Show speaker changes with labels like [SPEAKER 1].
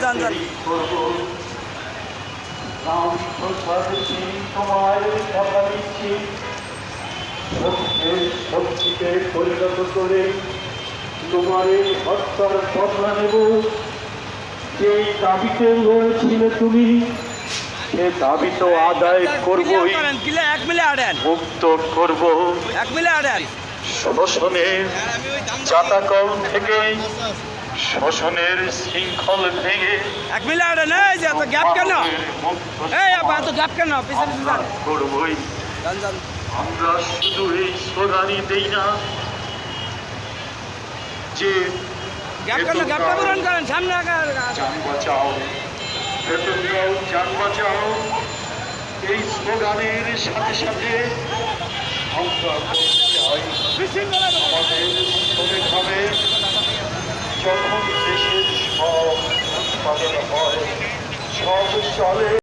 [SPEAKER 1] যান যান।
[SPEAKER 2] তোমার কথা দিচ্ছি, শক্তিকে পরিণত করে তোমার এই হত্যার বদলা নেব। যে দাবিতে রয়েছিলে তুমি, সে দাবি তো আদায় করবই, মুক্ত করব শোষণের চাতাকল থেকে, শোষণের শৃঙ্খল ভেঙে করবই। আমরা শুধু এই স্লোগানই দেই না যে জান বাঁচাও, বেতন দাও, জান বাঁচাও। এই স্লোগানের সাথে সাথে আমরা বলতে চাই, আমাদের শ্রমিক হবে যখন দেশের সব উৎপাদন হয়, সব চলে।